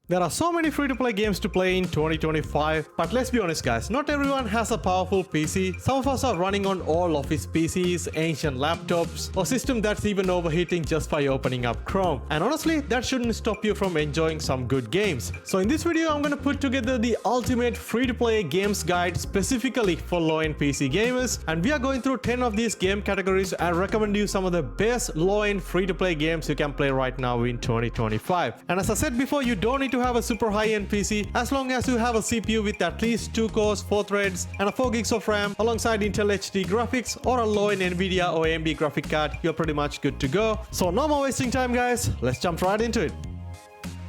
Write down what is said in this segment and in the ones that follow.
There are so many free-to-play games to play in 2025, but let's be honest guys, not everyone has a powerful PC. Some of us are running on old office PCs, ancient laptops, or system that's even overheating just by opening up Chrome. And honestly, that shouldn't stop you from enjoying some good games. So in this video, I'm gonna put together the ultimate free-to-play games guide specifically for low-end PC gamers, and we are going through 10 of these game categories and recommend you some of the best low-end free-to-play games you can play right now in 2025. And as I said before, you don't need to have a super high-end PC as long as you have a CPU with at least 2 cores, 4 threads, and a 4 gigs of RAM alongside Intel HD graphics or a low-end Nvidia or AMD graphic card. You're pretty much good to go. So no more wasting time guys, let's jump right into it.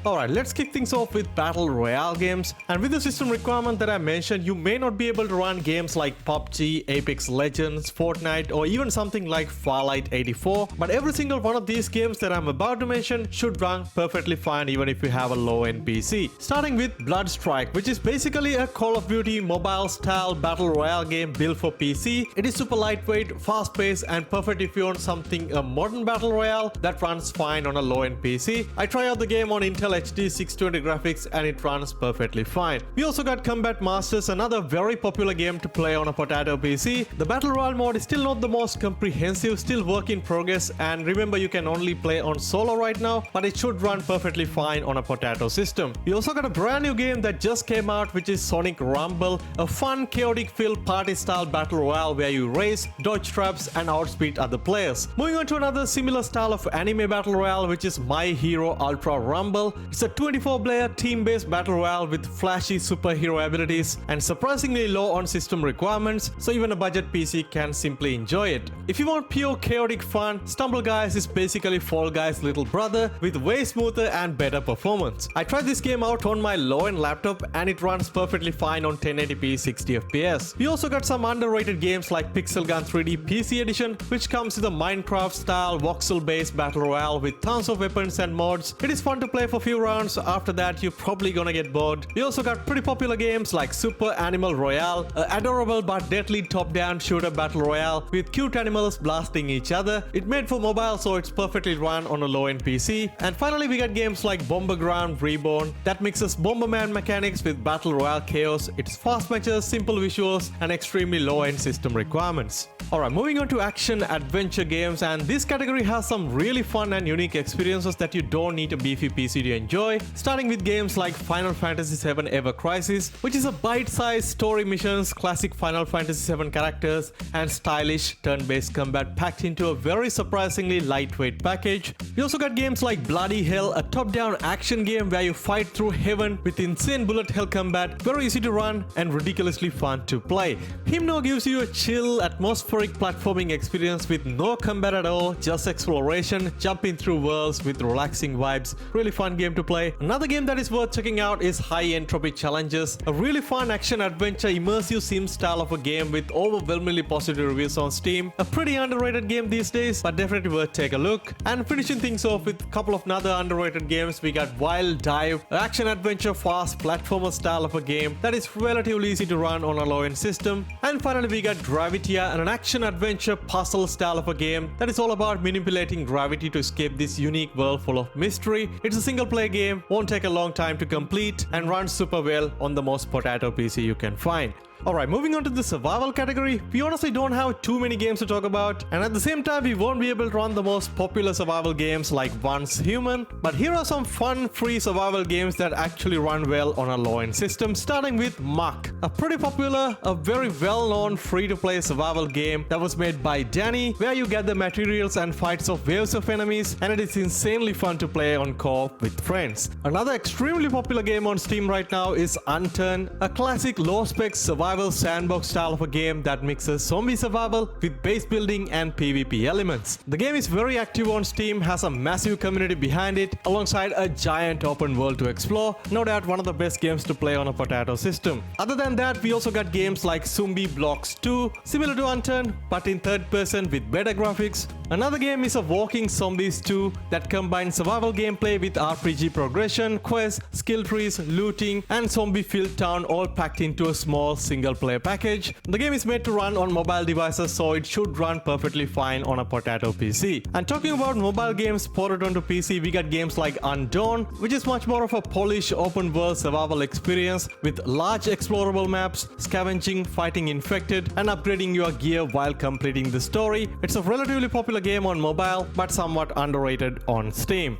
Alright, let's kick things off with Battle Royale games, and with the system requirement that I mentioned, you may not be able to run games like PUBG, Apex Legends, Fortnite, or even something like Fallout 84, but every single one of these games that I'm about to mention should run perfectly fine even if you have a low-end PC. Starting with Bloodstrike, which is basically a Call of Duty mobile style Battle Royale game built for PC. It is super lightweight, fast-paced, and perfect if you want something a modern Battle Royale that runs fine on a low-end PC. I try out the game on Intel HD 620 graphics and it runs perfectly fine. We also got Combat Masters, another very popular game to play on a potato PC. The Battle Royale mode is still not the most comprehensive, still work in progress, and remember you can only play on solo right now, but it should run perfectly fine on a potato system. We also got a brand new game that just came out, which is Sonic Rumble, a fun, chaotic filled party style Battle Royale where you race, dodge traps, and outspeed other players. Moving on to another similar style of anime Battle Royale, which is My Hero Ultra Rumble. It's a 24-player team-based battle royale with flashy superhero abilities and surprisingly low on system requirements, so even a budget PC can simply enjoy it. If you want pure chaotic fun, Stumble Guys is basically Fall Guys' little brother with way smoother and better performance. I tried this game out on my low-end laptop and it runs perfectly fine on 1080p 60 FPS. We also got some underrated games like Pixel Gun 3D PC Edition, which comes with a Minecraft-style voxel-based battle royale with tons of weapons and mods. It is fun to play for a few rounds. After that you're probably gonna get bored. We also got pretty popular games like Super Animal Royale, an adorable but deadly top-down shooter battle royale with cute animals blasting each other. It made for mobile, so it's perfectly run on a low-end PC. And finally we got games like Bomberground Reborn that mixes Bomberman mechanics with battle royale chaos. It's fast matches, simple visuals, and extremely low-end system requirements. Alright, moving on to action adventure games, and this category has some really fun and unique experiences that you don't need a beefy PC to enjoy. Starting with games like Final Fantasy VII Ever Crisis, which is a bite-sized story missions, classic Final Fantasy VII characters, and stylish turn-based combat packed into a very surprisingly lightweight package. We also got games like Bloody Hell, a top-down action game where you fight through heaven with insane bullet hell combat, very easy to run and ridiculously fun to play. Hymno gives you a chill, atmospheric platforming experience with no combat at all, just exploration, jumping through worlds with relaxing vibes. Really fun game to play. Another game that is worth checking out is High Entropy Challenges, a really fun action adventure immersive sim style of a game with overwhelmingly positive reviews on Steam. A pretty underrated game these days, but definitely worth take a look. And finishing things off with a couple of other underrated games, we got Wild Dive, an action adventure fast platformer style of a game that is relatively easy to run on a low-end system. And finally we got Gravitia, an action adventure puzzle style of a game that is all about manipulating gravity to escape this unique world full of mystery. It's a single player game, won't take a long time to complete, and runs super well on the most potato PC you can find. Alright, moving on to the survival category, we honestly don't have too many games to talk about, and at the same time we won't be able to run the most popular survival games like Once Human, but here are some fun free survival games that actually run well on a low-end system, starting with Muck, a pretty popular, a very well-known free-to-play survival game that was made by Danny, where you gather materials and fights off waves of enemies, and it is insanely fun to play on co-op with friends. Another extremely popular game on Steam right now is Unturned, a classic low-spec survival sandbox style of a game that mixes zombie survival with base building and PvP elements. The game is very active on Steam, has a massive community behind it, alongside a giant open world to explore. No doubt one of the best games to play on a potato system. Other than that, we also got games like Zombie Blocks 2, similar to Unturned, but in third person with better graphics, Another game is a Walking Zombies 2 that combines survival gameplay with RPG progression, quests, skill trees, looting, and zombie-filled town all packed into a small single-player package. The game is made to run on mobile devices, so it should run perfectly fine on a potato PC. And talking about mobile games ported onto PC, we got games like Undawn, which is much more of a polished open-world survival experience with large explorable maps, scavenging, fighting infected, and upgrading your gear while completing the story. It's a relatively popular game on mobile, but somewhat underrated on Steam.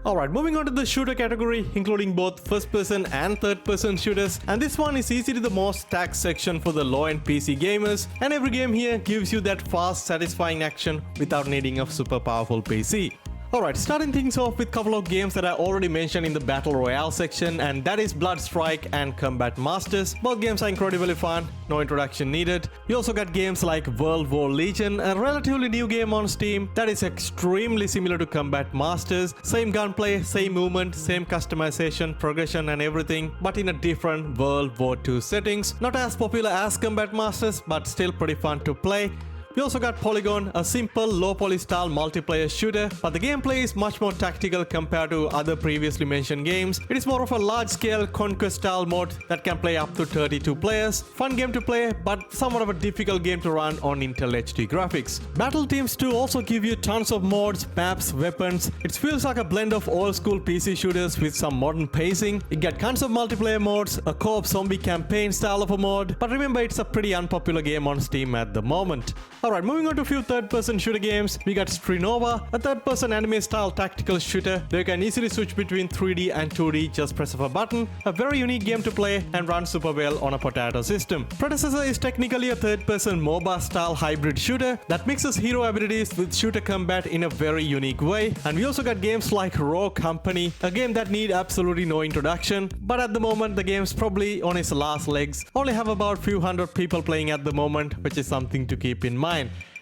Alright, moving on to the shooter category, including both first-person and third-person shooters, and this one is easily the most stacked section for the low-end PC gamers, and every game here gives you that fast, satisfying action without needing a super powerful PC. Alright, starting things off with a couple of games that I already mentioned in the Battle Royale section, and that is Blood Strike and Combat Masters. Both games are incredibly fun, no introduction needed. You also got games like World War Legion, a relatively new game on Steam that is extremely similar to Combat Masters. Same gunplay, same movement, same customization, progression and everything, but in a different World War II settings. Not as popular as Combat Masters, but still pretty fun to play. We also got Polygon, a simple low-poly style multiplayer shooter, but the gameplay is much more tactical compared to other previously mentioned games. It is more of a large-scale conquest style mode that can play up to 32 players. Fun game to play, but somewhat of a difficult game to run on Intel HD graphics. Battle Teams 2 also give you tons of mods, maps, weapons. It feels like a blend of old-school PC shooters with some modern pacing. You get tons of multiplayer modes, a co-op zombie campaign style of a mode, but remember it's a pretty unpopular game on Steam at the moment. Alright, moving on to a few third-person shooter games, we got Strinova, a third-person anime-style tactical shooter where you can easily switch between 3D and 2D just press of a button. A very unique game to play and run super well on a potato system. Predecessor is technically a third-person MOBA-style hybrid shooter that mixes hero abilities with shooter combat in a very unique way. And we also got games like Rogue Company, a game that need absolutely no introduction, but at the moment the game's probably on its last legs. Only have about few hundred people playing at the moment, which is something to keep in mind.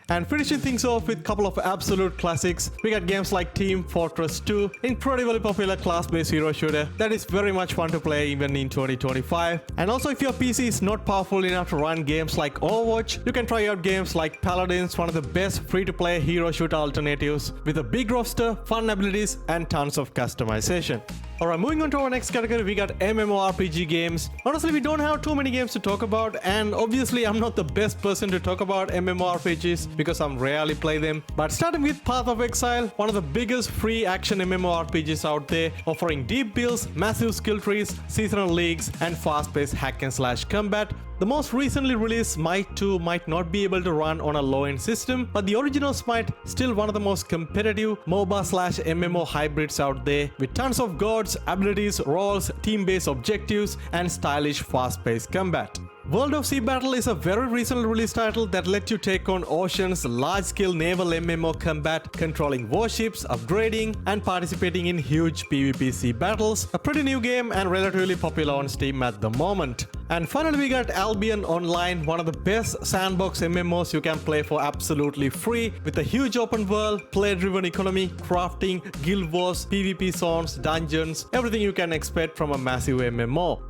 And finishing things off with a couple of absolute classics, we got games like Team Fortress 2, incredibly popular class-based hero shooter that is very much fun to play even in 2025. And also if your PC is not powerful enough to run games like Overwatch, you can try out games like Paladins, one of the best free-to-play hero shooter alternatives with a big roster, fun abilities, and tons of customization. Alright, moving on to our next category, we got MMORPG games. Honestly, we don't have too many games to talk about, and obviously I'm not the best person to talk about MMORPGs because I rarely play them. But starting with Path of Exile, one of the biggest free action MMORPGs out there, offering deep builds, massive skill trees, seasonal leagues, and fast-paced hack and slash combat. The most recently released Smite 2 might not be able to run on a low-end system, but the original Smite still one of the most competitive MOBA/MMO hybrids out there, with tons of gods, abilities, roles, team-based objectives, and stylish fast-paced combat. World of Sea Battle is a very recently released title that lets you take on oceans, large-scale naval MMO combat, controlling warships, upgrading, and participating in huge PvP sea battles. A pretty new game and relatively popular on Steam at the moment. And finally we got Albion Online, one of the best sandbox MMOs you can play for absolutely free, with a huge open world, player-driven economy, crafting, guild wars, PvP zones, dungeons, everything you can expect from a massive MMO.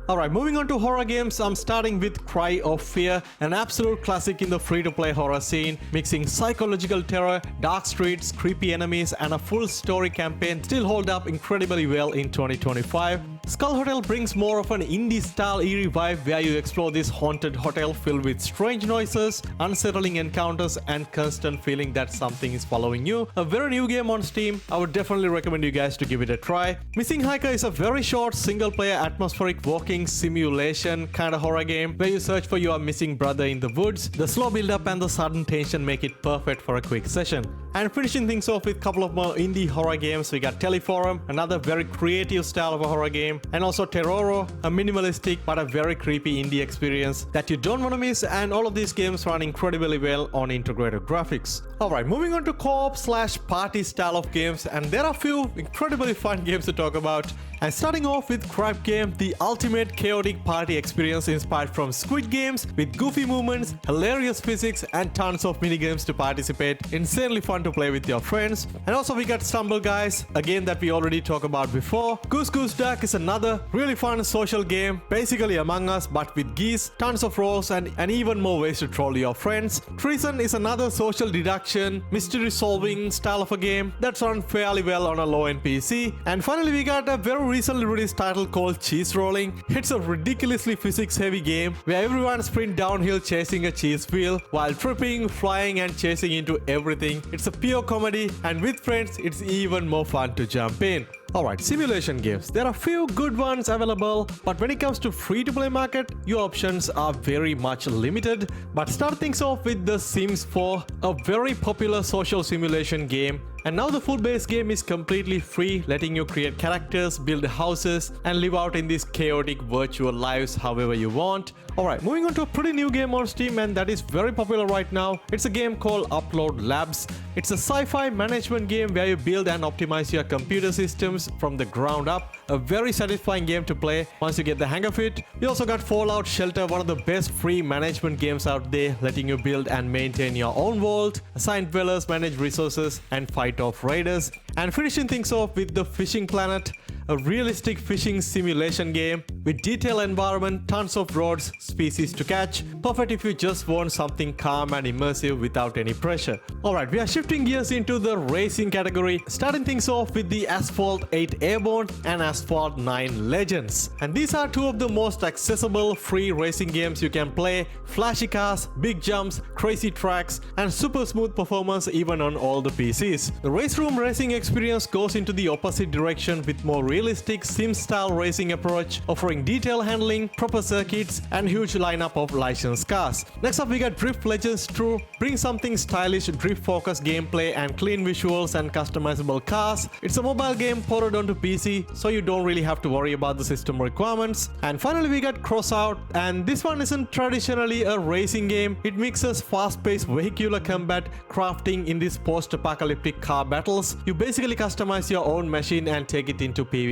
Alright, moving on to horror games, I'm starting with Cry of Fear, an absolute classic in the free-to-play horror scene, mixing psychological terror, dark streets, creepy enemies, and a full story campaign still hold up incredibly well in 2025. Skull Hotel brings more of an indie-style eerie vibe where you explore this haunted hotel filled with strange noises, unsettling encounters, and constant feeling that something is following you. A very new game on Steam, I would definitely recommend you guys to give it a try. Missing Hiker is a very short single-player atmospheric walking simulation kind of horror game where you search for your missing brother in the woods. The slow build-up and the sudden tension make it perfect for a quick session. And finishing things off with a couple of more indie horror games, we got Teleforum, another very creative style of a horror game, and also Terroro, a minimalistic but a very creepy indie experience that you don't want to miss, and all of these games run incredibly well on integrated graphics. Alright, moving on to co-op/party style of games, and there are a few incredibly fun games to talk about. And starting off with Crab Game, the ultimate ultimate chaotic party experience inspired from Squid Games with goofy movements, hilarious physics, and tons of minigames to participate. Insanely fun to play with your friends. And also we got Stumble Guys, a game that we already talked about before. Goose Goose Duck is another really fun social game, basically Among Us but with geese, tons of roles and even more ways to troll your friends. Treason is another social deduction, mystery solving style of a game that's run fairly well on a low-end PC. And finally we got a very recently released title called Cheese Rolling. It's a ridiculously physics-heavy game where everyone sprint downhill chasing a cheese wheel while tripping, flying and chasing into everything. It's a pure comedy, and with friends it's even more fun to jump in. Alright, simulation games. There are few good ones available, but when it comes to free-to-play market, your options are very much limited. But start things off with The Sims 4, a very popular social simulation game. And now the full base game is completely free, letting you create characters, build houses, and live out in these chaotic virtual lives however you want. Alright, moving on to a pretty new game on Steam, and that is very popular right now. It's a game called Upload Labs. It's a sci-fi management game where you build and optimize your computer systems from the ground up. A very satisfying game to play once you get the hang of it. We also got Fallout Shelter, one of the best free management games out there, letting you build and maintain your own world, assign dwellers, manage resources, and fight off raiders. And finishing things off with The Fishing Planet, a realistic fishing simulation game with detailed environment, tons of rods, species to catch, perfect if you just want something calm and immersive without any pressure. Alright, we are shifting gears into the racing category, starting things off with the Asphalt 8 Airborne and Asphalt 9 Legends. And these are two of the most accessible free racing games you can play. Flashy cars, big jumps, crazy tracks, and super smooth performance even on all the PCs. The race room racing experience goes into the opposite direction with more realistic sim-style racing approach, offering detailed handling, proper circuits, and huge lineup of licensed cars. Next up we got Drift Legends True, bring something stylish, drift-focused gameplay and clean visuals and customizable cars. It's a mobile game ported onto PC, so you don't really have to worry about the system requirements. And finally we got Crossout, and this one isn't traditionally a racing game. It mixes fast-paced vehicular combat, crafting in these post-apocalyptic car battles. You basically customize your own machine and take it into PvP.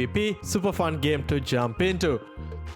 Super fun game to jump into.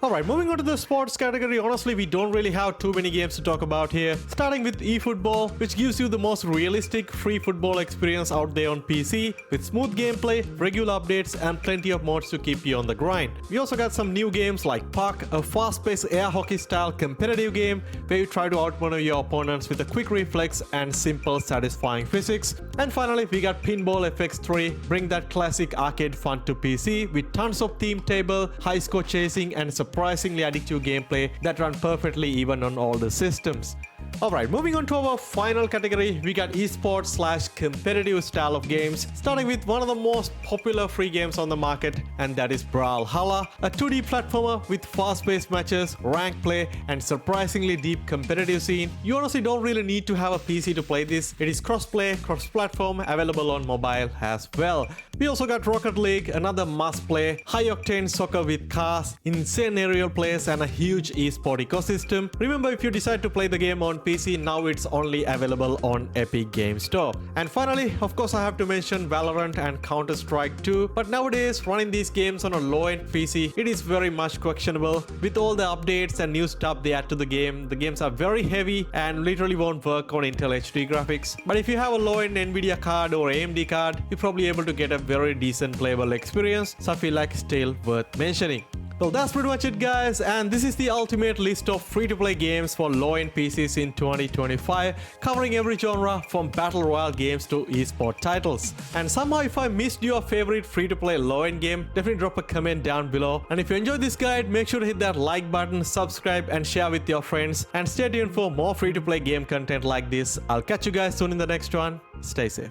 Alright, moving on to the sports category. Honestly, we don't really have too many games to talk about here. Starting with eFootball, which gives you the most realistic free football experience out there on PC, with smooth gameplay, regular updates, and plenty of mods to keep you on the grind. We also got some new games like Puck, a fast-paced air hockey style competitive game where you try to outmaneuver your opponents with a quick reflex and simple satisfying physics. And finally, we got Pinball FX3, bring that classic arcade fun to PC with tons of theme table, high score chasing, and surprisingly addictive gameplay that run perfectly even on all the systems. Alright, moving on to our final category, we got esports / competitive style of games, starting with one of the most popular free games on the market, and that is Brawlhalla, a 2D platformer with fast-paced matches, rank play, and surprisingly deep competitive scene. You honestly don't really need to have a PC to play this. It is cross-play, cross-platform, available on mobile as well. We also got Rocket League, another must-play, high-octane soccer with cars, insane aerial plays, and a huge esport ecosystem. Remember, if you decide to play the game on PC, now it's only available on Epic Games Store. And finally, of course, I have to mention Valorant and Counter-Strike 2, but nowadays running these games on a low-end PC, it is very much questionable. With all the updates and new stuff they add to the games are very heavy and literally won't work on Intel HD graphics. But if you have a low-end Nvidia card or AMD card, you're probably able to get a very decent playable experience, so I feel like still worth mentioning. Well, that's pretty much it, guys, and this is the ultimate list of free-to-play games for low-end PCs in 2025, covering every genre from battle royale games to esport titles. And somehow, if I missed your favorite free-to-play low-end game, definitely drop a comment down below. And if you enjoyed this guide, make sure to hit that like button, subscribe, and share with your friends. And stay tuned for more free-to-play game content like this. I'll catch you guys soon in the next one. Stay safe.